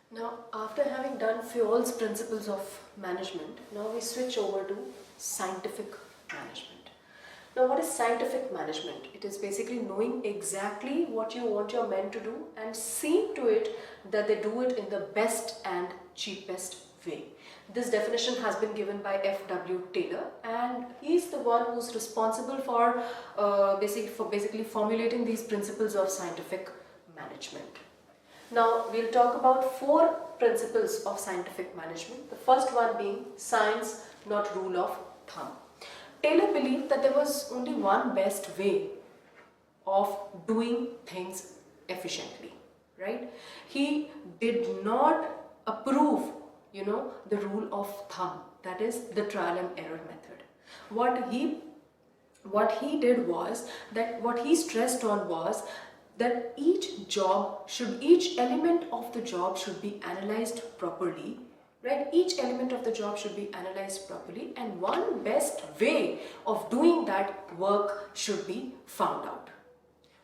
Now, after having done Fowl's principles of management, now we switch over to scientific management. Now, what is scientific management? It is basically knowing exactly what you want your men to do and seeing to it that they do it in the best and cheapest way. This definition has been given by 𝗙𝗽𝗀𝘁, and he is the one who's responsible for basically formulating these principles of scientific management. Now, we'll talk about 4 principles of scientific management. The first one being science, not rule of thumb. Taylor believed that there was only one best way of doing things efficiently, right? He did not approve, the rule of thumb, that is the trial and error method. What he did was that what he stressed on was that each element of the job should be analyzed properly, right? Each element of the job should be analyzed properly, and one best way of doing that work should be found out.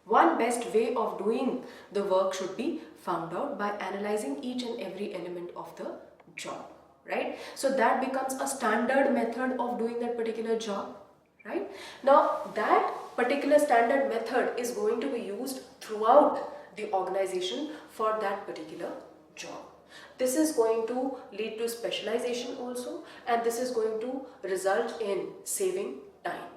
One best way of doing the work should be found out by analyzing each and every element of the job, right? So that becomes a standard method of doing that particular job, right? Now, that particular standard method is going to be used throughout the organization for that particular job. This is going to lead to specialization also, and this is going to result in saving time,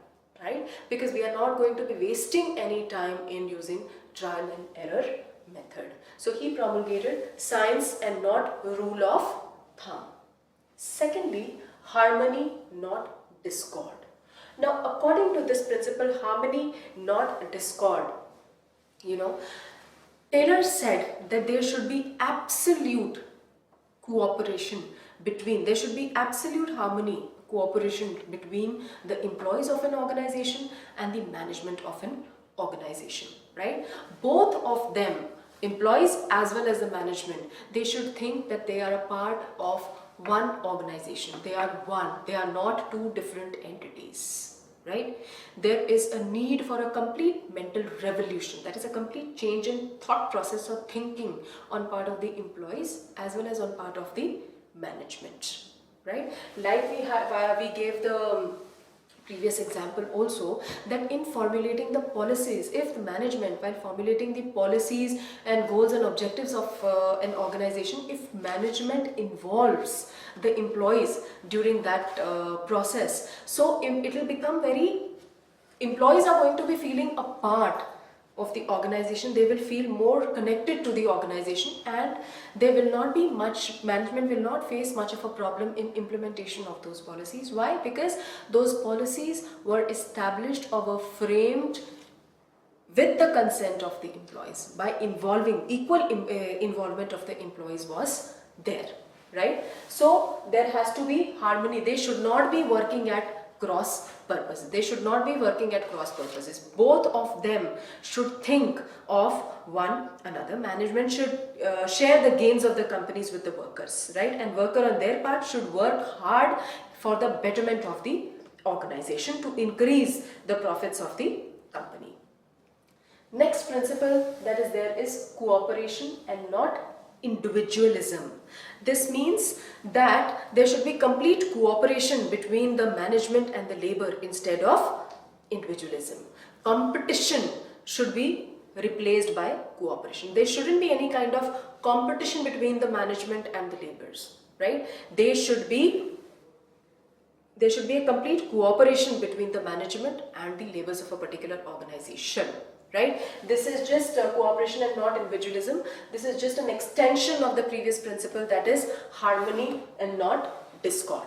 right? Because we are not going to be wasting any time in using trial and error method. So he promulgated science and not rule of thumb. Secondly, harmony, not discord. Now, according to this principle, harmony, not discord, Taylor said that there should be absolute cooperation there should be absolute harmony, cooperation between the employees of an organization and the management of an organization, right? Both of them, employees as well as the management, they should think that they are a part of one organization. They are one. They are not two different entities, right? There is a need for a complete mental revolution. That is a complete change in thought process or thinking on part of the employees as well as on part of the management, right? Like we gave the previous example also, that in formulating the policies, if the management, while formulating the policies and goals and objectives of an organization, if management involves the employees during that process, so it will become employees are going to be feeling a part of the organization. They will feel more connected to the organization, and there will not be management will not face much of a problem in implementation of those policies. Why? Because those policies were established or were framed with the consent of the employees, by equal involvement of the employees was there, right? So there has to be harmony. They should not be working at cross purposes. They should not be working at cross purposes. Both of them should think of one another. Management should share the gains of the companies with the workers, right? And worker on their part should work hard for the betterment of the organization to increase the profits of the company. Next principle that is there is cooperation and not individualism. This means that there should be complete cooperation between the management and the labor instead of individualism. Competition should be replaced by cooperation. There shouldn't be any kind of competition between the management and the laborers, right? There should be a complete cooperation between the management and the laborers of a particular organization, right? This is just cooperation and not individualism. This is just an extension of the previous principle, that is harmony and not discord,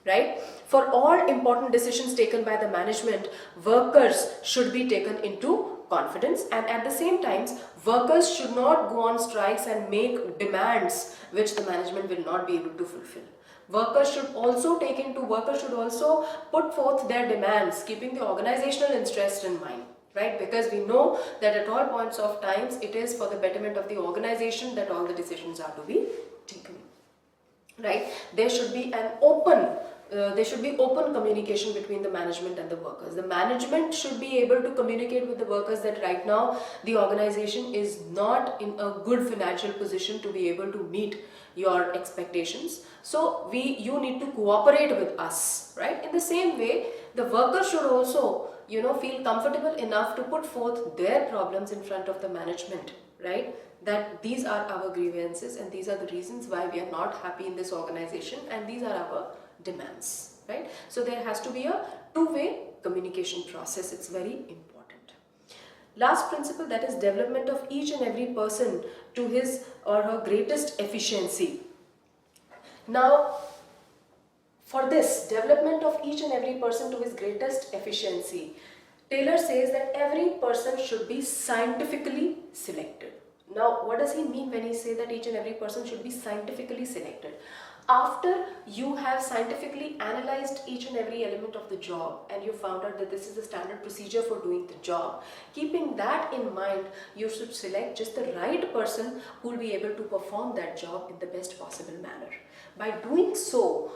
right? For all important decisions taken by the management, workers should be taken into confidence, and at the same time, workers should not go on strikes and make demands which the management will not be able to fulfill. Workers should also put forth their demands, keeping the organizational interest in mind, right? Because we know that at all points of times it is for the betterment of the organization that all the decisions are to be taken, right? There should be an open there should be open communication between the management and the workers. The management should be able to communicate with the workers that right now the organization is not in a good financial position to be able to meet your expectations. So you need to cooperate with us, right? In the same way, the workers should also, feel comfortable enough to put forth their problems in front of the management, right? That these are our grievances and these are the reasons why we are not happy in this organization and these are our demands, right? So there has to be a two-way communication process. It's very important. Last principle, that is development of each and every person to his or her greatest efficiency. Now, for this development of each and every person to his greatest efficiency, Taylor says that every person should be scientifically selected. Now, what does he mean when he says that each and every person should be scientifically selected? After you have scientifically analyzed each and every element of the job and you found out that this is the standard procedure for doing the job, keeping that in mind, you should select just the right person who will be able to perform that job in the best possible manner. By doing so,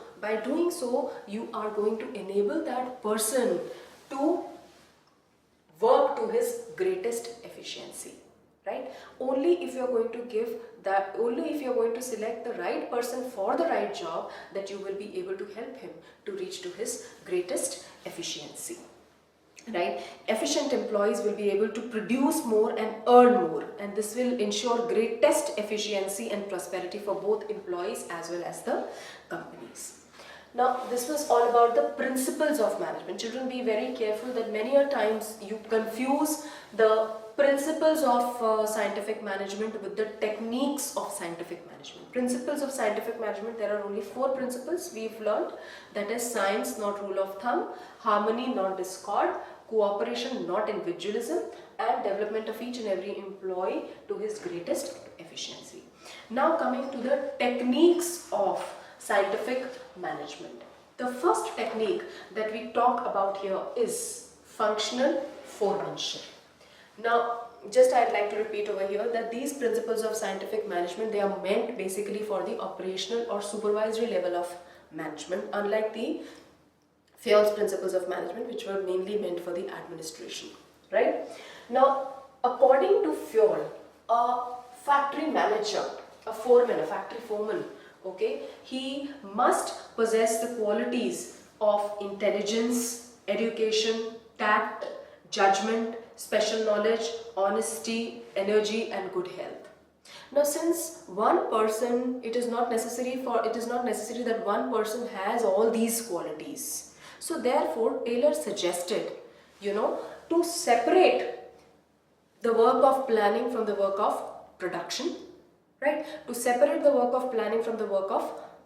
you are going to enable that person to work to his greatest efficiency, right? Only if you are going to select the right person for the right job, that you will be able to help him to reach to his greatest efficiency, right? Efficient employees will be able to produce more and earn more, and this will ensure greatest efficiency and prosperity for both employees as well as the companies. Now, this was all about the principles of management. Children, be very careful that many a times you confuse the principles of scientific management with the techniques of scientific management. Principles of scientific management, there are only 4 principles we've learned. That is science, not rule of thumb; harmony, not discord; cooperation, not individualism; and development of each and every employee to his greatest efficiency. Now, coming to the techniques of scientific management. The first technique that we talk about here is functional foremanship. Now, just I'd like to repeat over here that these principles of scientific management, they are meant basically for the operational or supervisory level of management, unlike the 𝗟𝗃𝘁 principles of management, which were mainly meant for the administration, right? Now, according to 𝗟𝗃𝘁, a factory manager, a foreman, a factory foreman, okay, he must possess the qualities of intelligence, education, tact, judgment, special knowledge, honesty, energy, and good health. Now, since one person, it is not necessary that one person has all these qualities. So therefore, Taylor suggested, to separate the work of planning from the work of production, right? To separate the work of planning from the work of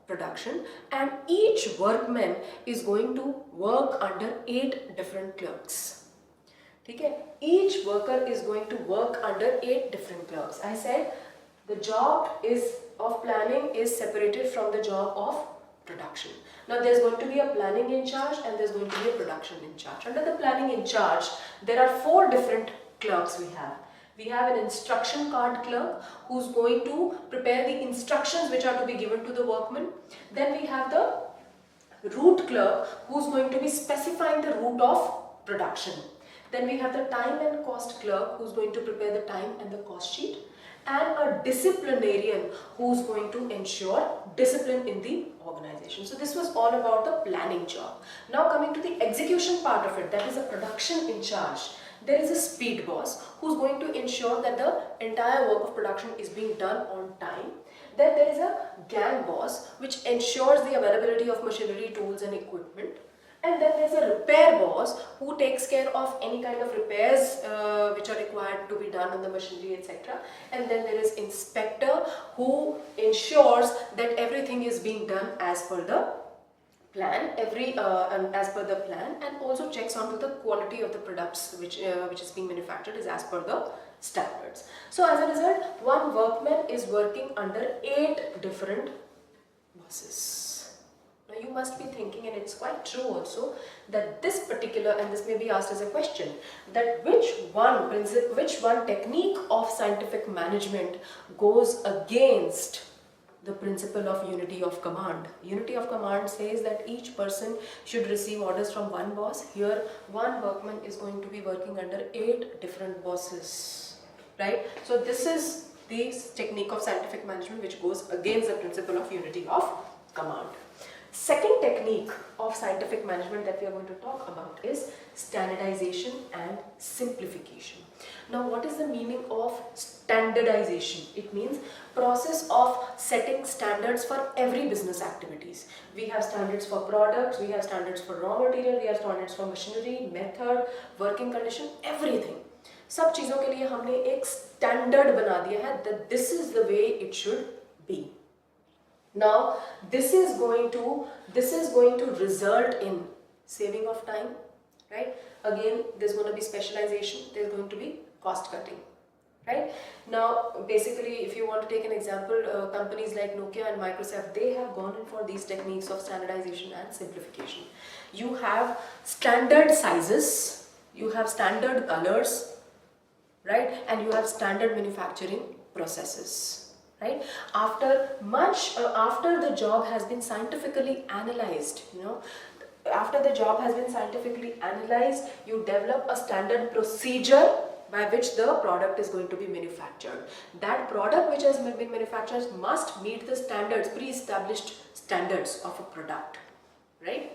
production, and each workman is going to work under 8 different clerks. Okay? Each worker is going to work under 8 different clerks. I said the job of planning is separated from the job of production. Now, there's going to be a planning in charge and there's going to be a production in charge. Under the planning in charge, there are 4 different clerks we have. We have an instruction card clerk who's going to prepare the instructions which are to be given to the workman. Then we have the route clerk who's going to be specifying the route of production. Then we have the time and cost clerk who's going to prepare the time and the cost sheet, and a disciplinarian who's going to ensure discipline in the organization. So this was all about the planning job. Now coming to the execution part of it, that is a production in charge. There is a speed boss who's going to ensure that the entire work of production is being done on time. Then there is a gang boss which ensures the availability of machinery, tools and equipment. And then there's a repair boss who takes care of any kind of repairs which are required to be done on the machinery, etc. And then there is inspector who ensures that everything is being done as per the plan, and also checks onto the quality of the products which is being manufactured is as per the standards. So as a result, one workman is working under 8 different bosses. Now you must be thinking, and it's quite true also, that this particular, and this may be asked as a question, that which one technique of scientific management goes against the principle of unity of command. Unity of command says that each person should receive orders from one boss. Here, one workman is going to be working under 8 different bosses, right? So this is the technique of scientific management which goes against the principle of unity of command. Second technique of scientific management that we are going to talk about is standardization and simplification. Now, what is the meaning of standardization? It means process of setting standards for every business activities. We have standards for products, we have standards for raw material, we have standards for machinery, method, working condition, everything. सब चीज़ों के लिए हमने एक standard बना दिया है that this is the way it should be. Now, this is going to result in saving of time, right? Again, there's going to be specialization, there's going to be cost cutting, right? Now, basically, if you want to take an example, companies like Nokia and Microsoft, they have gone in for these techniques of standardization and simplification. You have standard sizes, you have standard colors, right? And you have standard manufacturing processes. Right? After the job has been scientifically analyzed, after the job has been scientifically analyzed, you develop a standard procedure by which the product is going to be manufactured. That product which has been manufactured must meet the standards, pre-established standards of a product, right?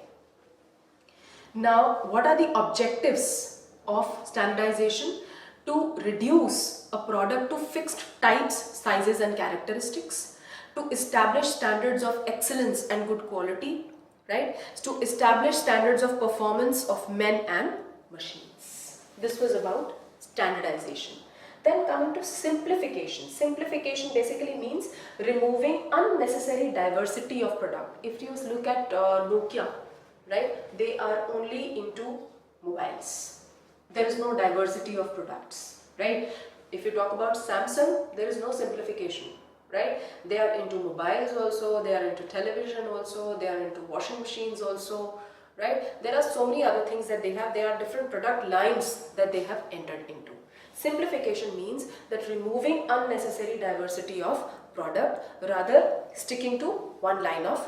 Now, what are the objectives of standardization? To reduce a product to fixed types, sizes and characteristics, to establish standards of excellence and good quality, right? To establish standards of performance of men and machines. This was about standardization. Then coming to simplification. Simplification basically means removing unnecessary diversity of product. If you look at Nokia, right? They are only into mobiles. There is no diversity of products, right? If you talk about Samsung, there is no simplification, right? They are into mobiles also, they are into television also, they are into washing machines also, right? There are so many other things that they have. There are different product lines that they have entered into. Simplification means that removing unnecessary diversity of product, rather sticking to one line of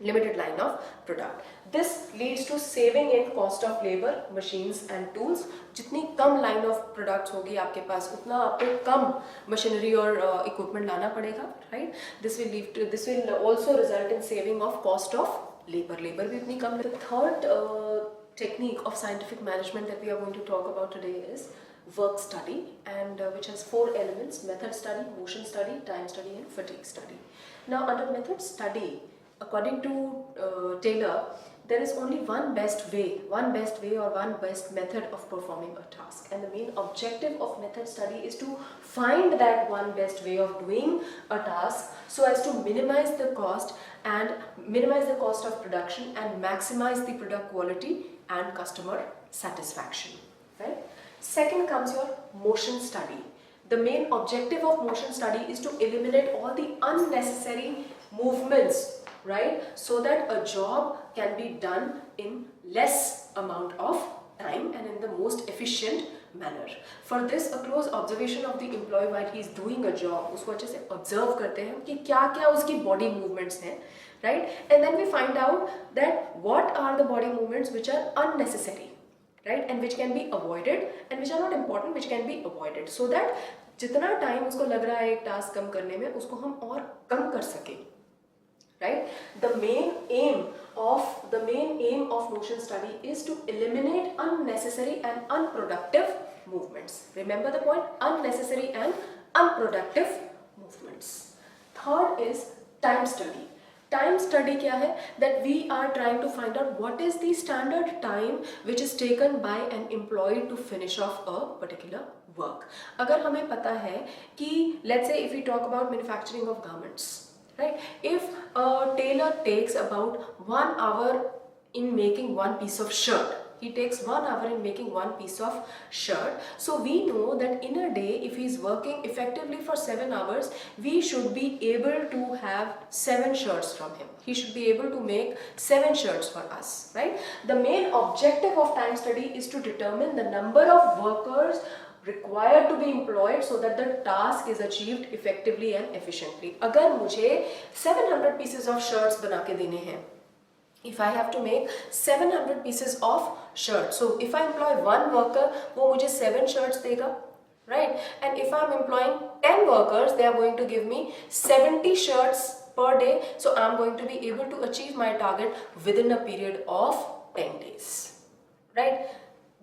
limited line of product. This leads to saving in cost of labor, machines and tools. जितनी कम line of products होगी आपके पास, उतना आपको कम machinery और equipment लाना पड़ेगा, right? This will also result in saving of cost of labor. Labor भी उतनी कम. The third technique of scientific management that we are going to talk about today is work study, and which has 4 elements: method study, motion study, time study and fatigue study. Now, under method study, according to Taylor, there is only one best way or one best method of performing a task, and the main objective of method study is to find that one best way of doing a task so as to minimize the cost of production and maximize the product quality and customer satisfaction, right? Second comes your motion study. The main objective of motion study is to eliminate all the unnecessary movements, right? So that a job can be done in less amount of time and in the most efficient manner. For this, a close observation of the employee while he is doing a job, उसको अच्छे से observe करते हैं कि क्या-क्या उसकी body movements हैं, right? And then we find out that what are the body movements which are unnecessary, right? And which can be avoided, and which are not important, which can be avoided, so that जितना time उसको लग रहा है एक task कम करने में, उसको हम और कम कर सकें. Right? The main aim of motion study is to eliminate unnecessary and unproductive movements. Remember the point? Unnecessary and unproductive movements. Third is time study. Time study क्या है? That we are trying to find out what is the standard time which is taken by an employee to finish off a particular work. अगर हमें पता है कि let's say if we talk about manufacturing of garments, right? If a tailor takes about 1 hour in making one piece of shirt, he takes 1 hour in making one piece of shirt. So we know that in a day, if he is working effectively for 7 hours, we should be able to have 7 shirts from him. He should be able to make 7 shirts for us, right? The main objective of time study is to determine the number of workers required to be employed so that the task is achieved effectively and efficiently. अगर मुझे 700 pieces of shirts बना के देने हैं, if I have to make 700 pieces of shirts, so if I employ one worker, वो मुझे 7 shirts देगा, right? And if I'm employing 10 workers, they are going to give me 70 shirts per day, so I'm going to be able to achieve my target within a period of 10 days, right?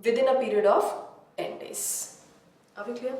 Within a period of 10 days. Are we clear?